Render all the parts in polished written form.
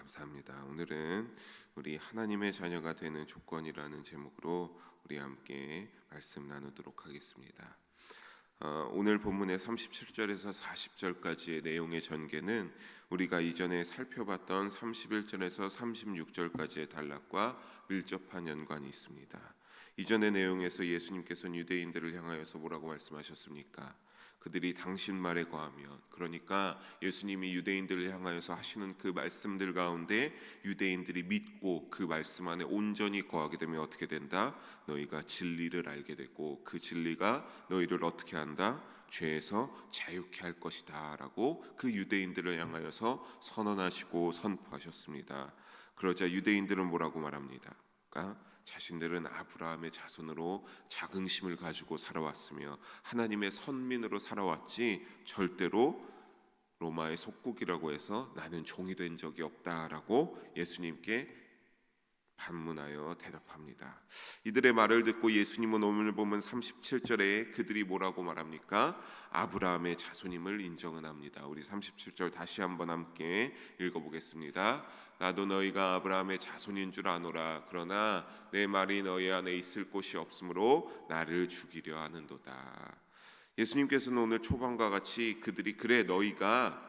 감사합니다. 오늘은 우리 하나님의 자녀가 되는 조건이라는 제목으로 우리 함께 말씀 나누도록 하겠습니다. 오늘 본문의 37절에서 40절까지의 내용의 전개는 우리가 이전에 살펴봤던 31절에서 36절까지의 단락과 밀접한 연관이 있습니다. 이전의 내용에서 예수님께서는 유대인들을 향하여서 뭐라고 말씀하셨습니까? 그들이 당신 말에 거하면, 그러니까 예수님이 유대인들을 향하여서 하시는 그 말씀들 가운데 유대인들이 믿고 그 말씀 안에 온전히 거하게 되면 어떻게 된다? 너희가 진리를 알게 되고 그 진리가 너희를 어떻게 한다? 죄에서 자유케 할 것이다 라고 그 유대인들을 향하여서 선언하시고 선포하셨습니다. 그러자 유대인들은 뭐라고 말합니다? 자신들은 아브라함의 자손으로 자긍심을 가지고 살아왔으며 하나님의 선민으로 살아왔지 절대로 로마의 속국이라고 해서 나는 종이 된 적이 없다라고 예수님께 반문하여 대답합니다. 이들의 말을 듣고 예수님은 오늘 보면 37절에 그들이 뭐라고 말합니까? 아브라함의 자손임을 인정은 합니다. 우리 37절 다시 한번 함께 읽어보겠습니다. 나도 너희가 아브라함의 자손인 줄 아노라. 그러나 내 말이 너희 안에 있을 곳이 없으므로 나를 죽이려 하는도다. 예수님께서는 오늘 초반과 같이 그들이 그래 너희가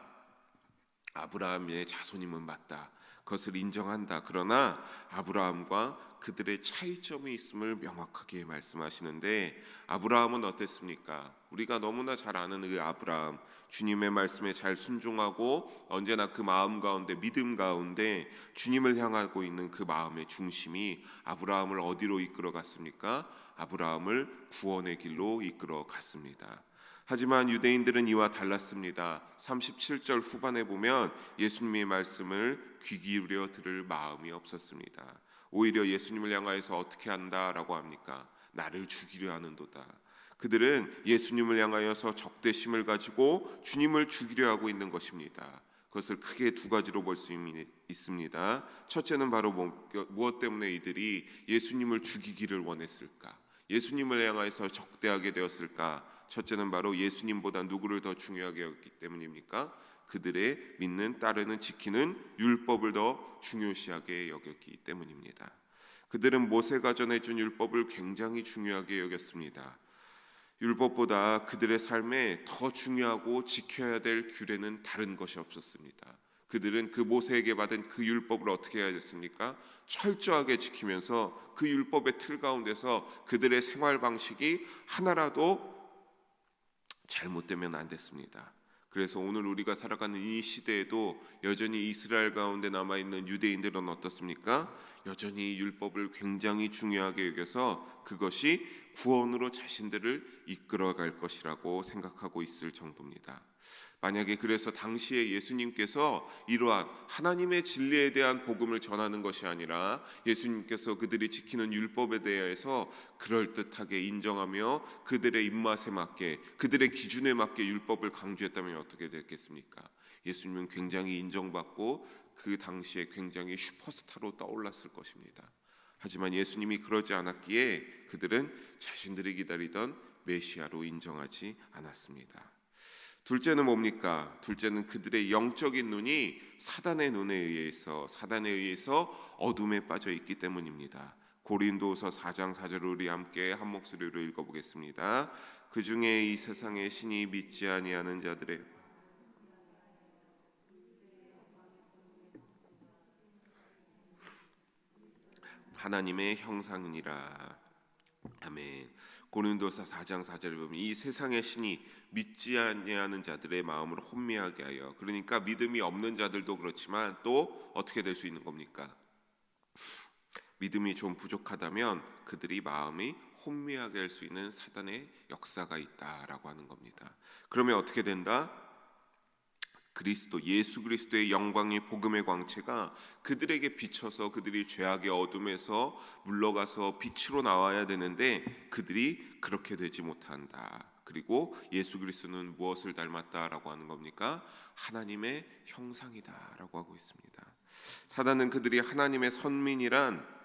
아브라함의 자손임은 맞다. 그것을 인정한다. 그러나 아브라함과 그들의 차이점이 있음을 명확하게 말씀하시는데 아브라함은 어땠습니까? 우리가 너무나 잘 아는 그 아브라함, 주님의 말씀에 잘 순종하고 언제나 그 마음 가운데 믿음 가운데 주님을 향하고 있는 그 마음의 중심이 아브라함을 어디로 이끌어 갔습니까? 아브라함을 구원의 길로 이끌어 갔습니다. 하지만 유대인들은 이와 달랐습니다. 37절 후반에 보면 예수님의 말씀을 귀 기울여 들을 마음이 없었습니다. 오히려 예수님을 향하여서 어떻게 한다라고 합니까? 나를 죽이려 하는도다. 그들은 예수님을 향하여서 적대심을 가지고 주님을 죽이려 하고 있는 것입니다. 그것을 크게 두 가지로 볼 수 있습니다. 첫째는 바로 무엇 때문에 이들이 예수님을 죽이기를 원했을까? 예수님을 향하여서 적대하게 되었을까? 첫째는 바로 예수님보다 누구를 더 중요하게 여겼기 때문입니까? 그들의 믿는 따르는 지키는 율법을 더 중요시하게 여겼기 때문입니다. 그들은 모세가 전해준 율법을 굉장히 중요하게 여겼습니다. 율법보다 그들의 삶에 더 중요하고 지켜야 될 규례는 다른 것이 없었습니다. 그들은 그 모세에게 받은 그 율법을 어떻게 해야 됐습니까? 철저하게 지키면서 그 율법의 틀 가운데서 그들의 생활 방식이 하나라도 잘못되면 안 됐습니다. 그래서 오늘 우리가 살아가는 이 시대에도 여전히 이스라엘 가운데 남아있는 유대인들은 어떻습니까? 여전히 율법을 굉장히 중요하게 여겨서 그것이 구원으로 자신들을 이끌어갈 것이라고 생각하고 있을 정도입니다. 만약에 그래서 당시에 예수님께서 이러한 하나님의 진리에 대한 복음을 전하는 것이 아니라 예수님께서 그들이 지키는 율법에 대해서 그럴듯하게 인정하며 그들의 입맛에 맞게 그들의 기준에 맞게 율법을 강조했다면 어떻게 됐겠습니까? 예수님은 굉장히 인정받고 그 당시에 굉장히 슈퍼스타로 떠올랐을 것입니다. 하지만 예수님이 그러지 않았기에 그들은 자신들이 기다리던 메시아로 인정하지 않았습니다. 둘째는 뭡니까? 둘째는 그들의 영적인 눈이 사단의 사단에 의해서 어둠에 빠져 있기 때문입니다. 고린도서 4장 4절을 우리 함께 한 목소리로 읽어보겠습니다. 그 중에 이 세상의 신이 믿지 아니하는 자들의 하나님의 형상이니라. 아멘. 고린도서 4장 4절을 보면 이 세상의 신이 믿지 아니하는 자들의 마음을 혼미하게 하여, 그러니까 믿음이 없는 자들도 그렇지만 또 어떻게 될 수 있는 겁니까? 믿음이 좀 부족하다면 그들이 마음이 혼미하게 할 수 있는 사단의 역사가 있다라고 하는 겁니다. 그러면 어떻게 된다? 예수 그리스도의 영광의 복음의 광채가 그들에게 비쳐서 그들이 죄악의 어둠에서 물러가서 빛으로 나와야 되는데 그들이 그렇게 되지 못한다. 그리고 예수 그리스도는 무엇을 닮았다라고 하는 겁니까? 하나님의 형상이다라고 하고 있습니다. 사단은 그들이 하나님의 선민이란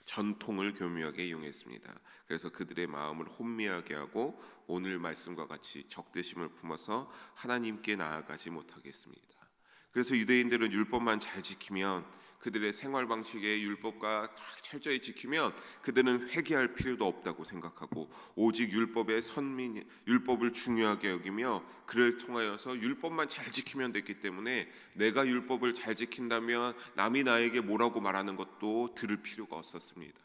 전통을 교묘하게 이용했습니다. 그래서 그들의 마음을 혼미하게 하고 오늘 말씀과 같이 적대심을 품어서 하나님께 나아가지 못하게 했습니다. 그래서 유대인들은 율법만 잘 지키면, 그들의 생활 방식의 율법과 철저히 지키면 그들은 회개할 필요도 없다고 생각하고 오직 율법의 선민, 율법을 중요하게 여기며 그를 통하여서 율법만 잘 지키면 됐기 때문에 내가 율법을 잘 지킨다면 남이 나에게 뭐라고 말하는 것도 들을 필요가 없었습니다.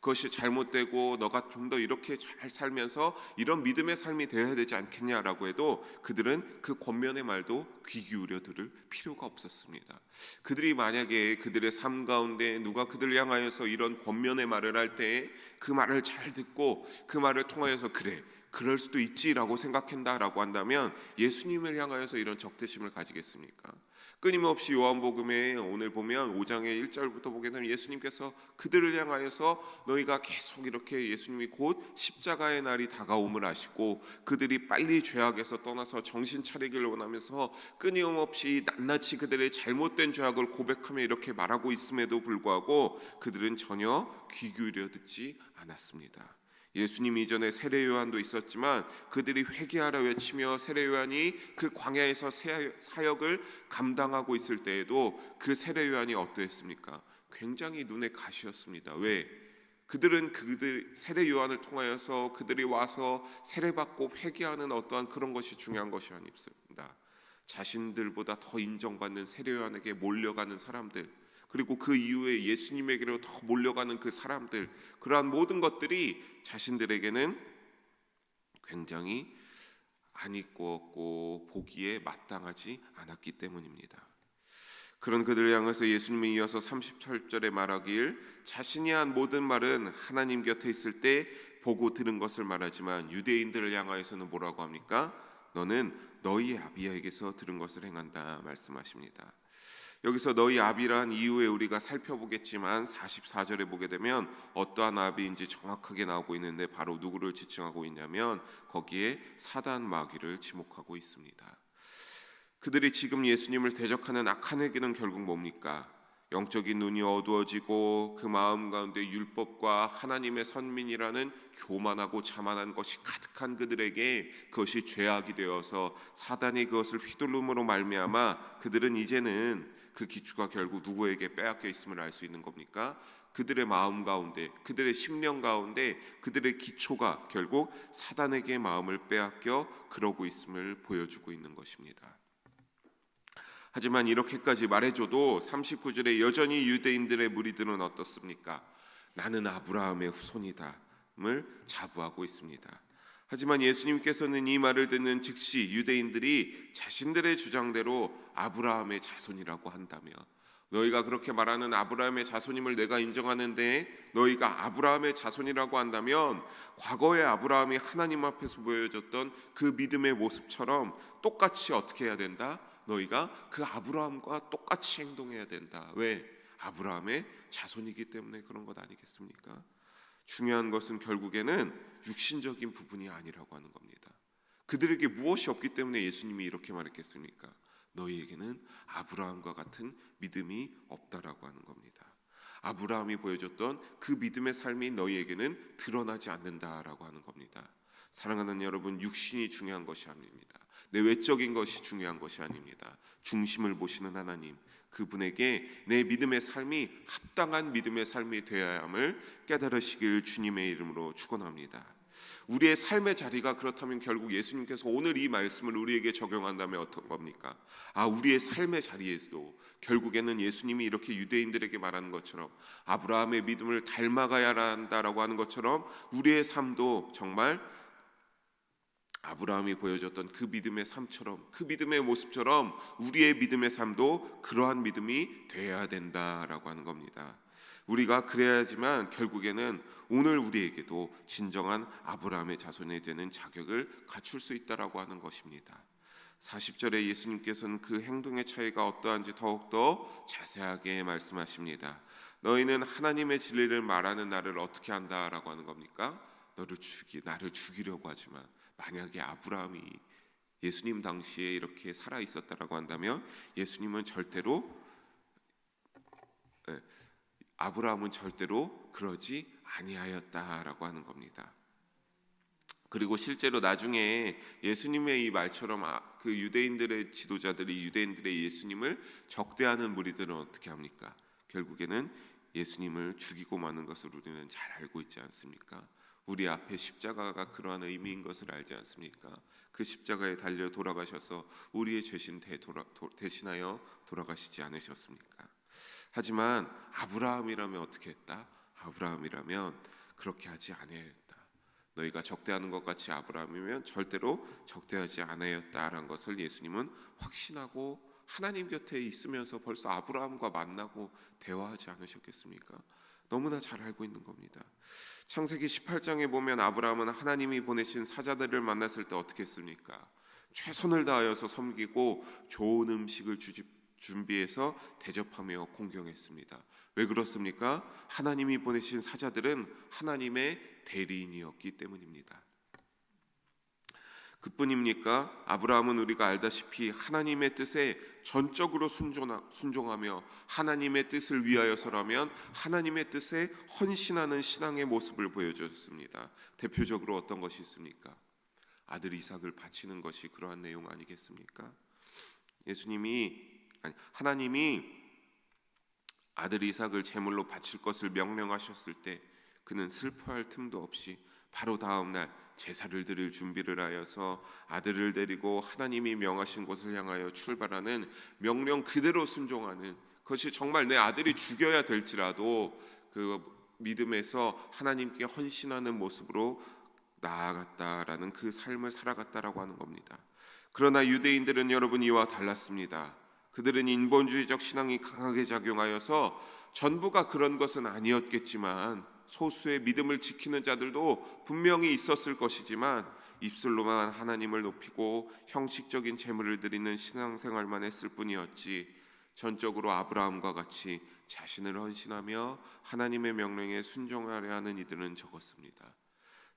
그것이 잘못되고 너가 좀 더 이렇게 잘 살면서 이런 믿음의 삶이 되어야 되지 않겠냐라고 해도 그들은 그 권면의 말도 귀 기울여 들을 필요가 없었습니다. 그들이 만약에 그들의 삶 가운데 누가 그들을 향하여서 이런 권면의 말을 할 때 그 말을 잘 듣고 그 말을 통하여서 그래, 그럴 수도 있지라고 생각한다라고 한다면 예수님을 향하여서 이런 적대심을 가지겠습니까? 끊임없이 요한복음에 오늘 보면 5장의 1절부터 보게 되면 예수님께서 그들을 향하여서 너희가 계속 이렇게 예수님이 곧 십자가의 날이 다가옴을 아시고 그들이 빨리 죄악에서 떠나서 정신 차리기를 원하면서 끊임없이 낱낱이 그들의 잘못된 죄악을 고백하며 이렇게 말하고 있음에도 불구하고 그들은 전혀 귀 기울여 듣지 않았습니다. 예수님 이전에 세례 요한도 있었지만 그들이 회개하라 외치며 세례 요한이 그 광야에서 사역을 감당하고 있을 때에도 그 세례 요한이 어떠했습니까? 굉장히 눈에 가시였습니다. 왜? 그들은 그들 세례 요한을 통하여서 그들이 와서 세례받고 회개하는 어떠한 그런 것이 중요한 것이 아닙니다. 자신들보다 더 인정받는 세례 요한에게 몰려가는 사람들, 그리고 그 이후에 예수님에게로 더 몰려가는 그 사람들, 그러한 모든 것들이 자신들에게는 굉장히 안 있고 보기에 마땅하지 않았기 때문입니다. 그런 그들을 향해서 예수님이 이어서 37절에 말하길 자신이 한 모든 말은 하나님 곁에 있을 때 보고 들은 것을 말하지만 유대인들을 향하여서는 뭐라고 합니까? 너는 너희 아비에게서 들은 것을 행한다 말씀하십니다. 여기서 너희 아비란 이후에 우리가 살펴보겠지만 44절에 보게 되면 어떠한 아비인지 정확하게 나오고 있는데 바로 누구를 지칭하고 있냐면 거기에 사단 마귀를 지목하고 있습니다. 그들이 지금 예수님을 대적하는 악한 행위는 결국 뭡니까? 영적인 눈이 어두워지고 그 마음 가운데 율법과 하나님의 선민이라는 교만하고 자만한 것이 가득한 그들에게 그것이 죄악이 되어서 사단이 그것을 휘둘름으로 말미암아 그들은 이제는 그 기초가 결국 누구에게 빼앗겨 있음을 알 수 있는 겁니까? 그들의 마음 가운데, 그들의 심령 가운데 그들의 기초가 결국 사단에게 마음을 빼앗겨 그러고 있음을 보여주고 있는 것입니다. 하지만 이렇게까지 말해줘도 39절에 여전히 유대인들의 무리들은 어떻습니까? 나는 아브라함의 후손이다를 자부하고 있습니다. 하지만 예수님께서는 이 말을 듣는 즉시 유대인들이 자신들의 주장대로 아브라함의 자손이라고 한다며 너희가 그렇게 말하는 아브라함의 자손임을 내가 인정하는데 너희가 아브라함의 자손이라고 한다면 과거의 아브라함이 하나님 앞에서 보여줬던 그 믿음의 모습처럼 똑같이 어떻게 해야 된다? 너희가 그 아브라함과 똑같이 행동해야 된다. 왜? 아브라함의 자손이기 때문에 그런 것 아니겠습니까? 중요한 것은 결국에는 육신적인 부분이 아니라고 하는 겁니다. 그들에게 무엇이 없기 때문에 예수님이 이렇게 말했겠습니까? 너희에게는 아브라함과 같은 믿음이 없다라고 하는 겁니다. 아브라함이 보여줬던 그 믿음의 삶이 너희에게는 드러나지 않는다라고 하는 겁니다. 사랑하는 여러분, 육신이 중요한 것이 아닙니다. 내 외적인 것이 중요한 것이 아닙니다. 중심을 보시는 하나님, 그분에게 내 믿음의 삶이 합당한 믿음의 삶이 되어야 함을 깨달으시길 주님의 이름으로 축원합니다. 우리의 삶의 자리가 그렇다면 결국 예수님께서 오늘 이 말씀을 우리에게 적용한다면 어떤 겁니까? 우리의 삶의 자리에서도 결국에는 예수님이 이렇게 유대인들에게 말하는 것처럼 아브라함의 믿음을 닮아가야 한다라고 하는 것처럼 우리의 삶도 정말 아브라함이 보여줬던 그 믿음의 삶처럼, 그 믿음의 모습처럼 우리의 믿음의 삶도 그러한 믿음이 되어야 된다라고 하는 겁니다. 우리가 그래야지만 결국에는 오늘 우리에게도 진정한 아브라함의 자손이 되는 자격을 갖출 수 있다라고 하는 것입니다. 40절에 예수님께서는 그 행동의 차이가 어떠한지 더욱더 자세하게 말씀하십니다. 너희는 하나님의 진리를 말하는 나를 어떻게 한다라고 하는 겁니까? 나를 죽이려고 하지만 만약에 아브라함이 예수님 당시에 이렇게 살아 있었다라고 한다면 아브라함은 절대로 그러지 아니하였다라고 하는 겁니다. 그리고 실제로 나중에 예수님의 이 말처럼 그 유대인들의 지도자들이 유대인들의 예수님을 적대하는 무리들은 어떻게 합니까? 결국에는 예수님을 죽이고 마는 것을 우리는 잘 알고 있지 않습니까? 우리 앞에 십자가가 그러한 의미인 것을 알지 않습니까? 그 십자가에 달려 돌아가셔서 우리의 죄신 대신하여 돌아가시지 않으셨습니까? 하지만 아브라함이라면 어떻게 했다? 아브라함이라면 그렇게 하지 아니하였다. 너희가 적대하는 것 같이 아브라함이면 절대로 적대하지 아니하였다라는 것을 예수님은 확신하고 하나님 곁에 있으면서 벌써 아브라함과 만나고 대화하지 않으셨겠습니까? 너무나 잘 알고 있는 겁니다. 창세기 18장에 보면 아브라함은 하나님이 보내신 사자들을 만났을 때 어떻게 했습니까? 최선을 다하여서 섬기고 좋은 음식을 준비해서 대접하며 공경했습니다. 왜 그렇습니까? 하나님이 보내신 사자들은 하나님의 대리인이었기 때문입니다. 그뿐입니까? 아브라함은 우리가 알다시피 하나님의 뜻에 전적으로 순종하며 하나님의 뜻을 위하여서라면 하나님의 뜻에 헌신하는 신앙의 모습을 보여줬습니다. 대표적으로 어떤 것이 있습니까? 아들 이삭을 바치는 것이 그러한 내용 아니겠습니까? 하나님이 아들 이삭을 제물로 바칠 것을 명령하셨을 때 그는 슬퍼할 틈도 없이 바로 다음 날 제사를 드릴 준비를 하여서 아들을 데리고 하나님이 명하신 곳을 향하여 출발하는 명령 그대로 순종하는, 그것이 정말 내 아들이 죽여야 될지라도 그 믿음에서 하나님께 헌신하는 모습으로 나아갔다라는 그 삶을 살아갔다라고 하는 겁니다. 그러나 유대인들은 여러분 이와 달랐습니다. 그들은 인본주의적 신앙이 강하게 작용하여서 전부가 그런 것은 아니었겠지만 소수의 믿음을 지키는 자들도 분명히 있었을 것이지만 입술로만 하나님을 높이고 형식적인 제물을 드리는 신앙생활만 했을 뿐이었지 전적으로 아브라함과 같이 자신을 헌신하며 하나님의 명령에 순종하려 하는 이들은 적었습니다.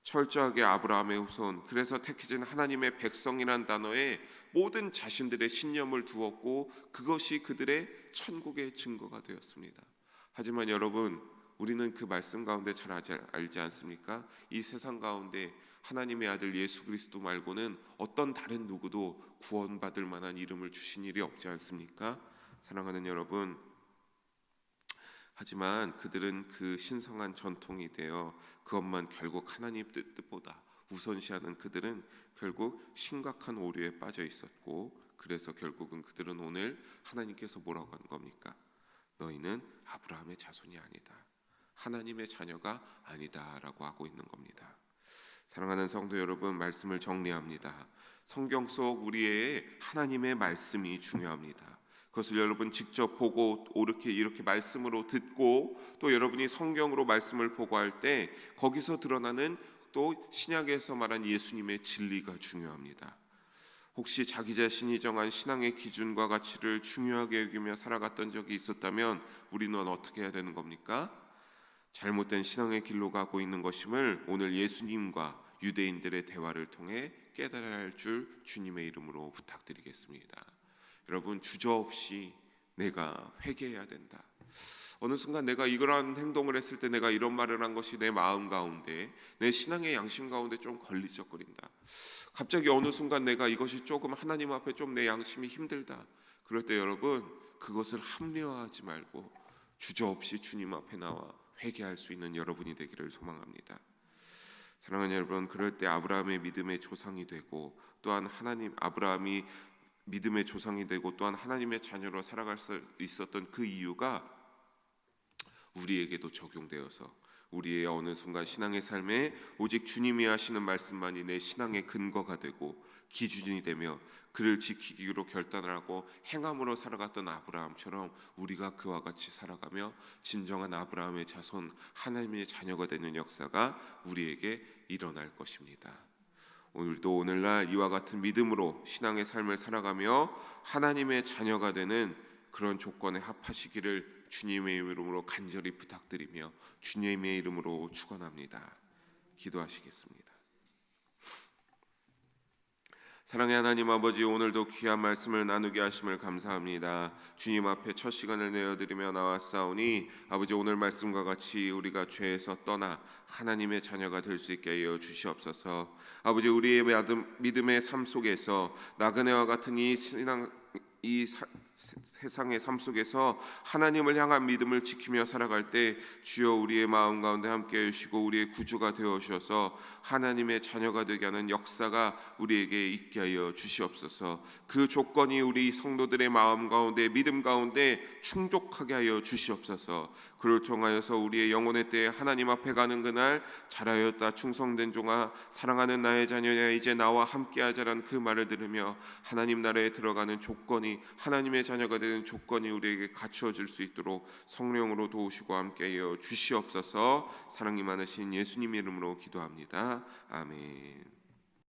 철저하게 아브라함의 후손, 그래서 택해진 하나님의 백성이란 단어에 모든 자신들의 신념을 두었고 그것이 그들의 천국의 증거가 되었습니다. 하지만 여러분, 우리는 그 말씀 가운데 잘 알지 않습니까? 이 세상 가운데 하나님의 아들 예수 그리스도 말고는 어떤 다른 누구도 구원받을 만한 이름을 주신 일이 없지 않습니까? 사랑하는 여러분, 하지만 그들은 그 신성한 전통이 되어 그것만 결국 하나님 뜻보다 우선시하는 그들은 결국 심각한 오류에 빠져 있었고, 그래서 결국은 그들은 오늘 하나님께서 뭐라고 하는 겁니까? 너희는 아브라함의 자손이 아니다, 하나님의 자녀가 아니다라고 하고 있는 겁니다. 사랑하는 성도 여러분, 말씀을 정리합니다. 성경 속 우리의 하나님의 말씀이 중요합니다. 그것을 여러분 직접 보고 이렇게 말씀으로 듣고 또 여러분이 성경으로 말씀을 보고할 때 거기서 드러나는 또 신약에서 말한 예수님의 진리가 중요합니다. 혹시 자기 자신이 정한 신앙의 기준과 가치를 중요하게 여기며 살아갔던 적이 있었다면 우리는 어떻게 해야 되는 겁니까? 잘못된 신앙의 길로 가고 있는 것임을 오늘 예수님과 유대인들의 대화를 통해 깨달아야 할 줄 주님의 이름으로 부탁드리겠습니다. 여러분, 주저없이 내가 회개해야 된다. 어느 순간 내가 이러한 행동을 했을 때 내가 이런 말을 한 것이 내 마음 가운데 내 신앙의 양심 가운데 좀 걸리적거린다. 갑자기 어느 순간 내가 이것이 조금 하나님 앞에 좀 내 양심이 힘들다. 그럴 때 여러분, 그것을 합리화하지 말고 주저없이 주님 앞에 나와 회개할 수 있는 여러분이 되기를 소망합니다. 사랑하는 여러분, 그럴 때 아브라함의 믿음의 조상이 되고 또한 아브라함이 믿음의 조상이 되고 또한 하나님의 자녀로 살아갈 수 있었던 그 이유가 우리에게도 적용되어서 우리의 어느 순간 신앙의 삶에 오직 주님이 하시는 말씀만이 내 신앙의 근거가 되고 기준이 되며 그를 지키기로 결단을 하고 행함으로 살아갔던 아브라함처럼 우리가 그와 같이 살아가며 진정한 아브라함의 자손, 하나님의 자녀가 되는 역사가 우리에게 일어날 것입니다. 오늘도 오늘날 이와 같은 믿음으로 신앙의 삶을 살아가며 하나님의 자녀가 되는 그런 조건에 합하시기를 주님의 이름으로 간절히 부탁드리며 주님의 이름으로 축원합니다. 기도하시겠습니다. 사랑의 하나님 아버지, 오늘도 귀한 말씀을 나누게 하심을 감사합니다. 주님 앞에 첫 시간을 내어드리며 나왔사오니 아버지, 오늘 말씀과 같이 우리가 죄에서 떠나 하나님의 자녀가 될 수 있게 하여 주시옵소서. 아버지, 우리의 믿음의 삶 속에서 나그네와 같은 세상의 삶 속에서 하나님을 향한 믿음을 지키며 살아갈 때 주여 우리의 마음 가운데 함께 해주시고 우리의 구주가 되어 주셔서 하나님의 자녀가 되게 하는 역사가 우리에게 있게 하여 주시옵소서. 그 조건이 우리 성도들의 마음 가운데, 믿음 가운데 충족하게 하여 주시옵소서. 그를 통하여서 우리의 영혼의 때에 하나님 앞에 가는 그날 잘하였다 충성된 종아, 사랑하는 나의 자녀야, 이제 나와 함께하자라는 그 말을 들으며 하나님 나라에 들어가는 조건이, 하나님의 자녀가 되는 조건이 우리에게 갖추어질 수 있도록 성령으로 도우시고 함께하여 주시옵소서. 사랑이 많으신 예수님 이름으로 기도합니다. 아멘.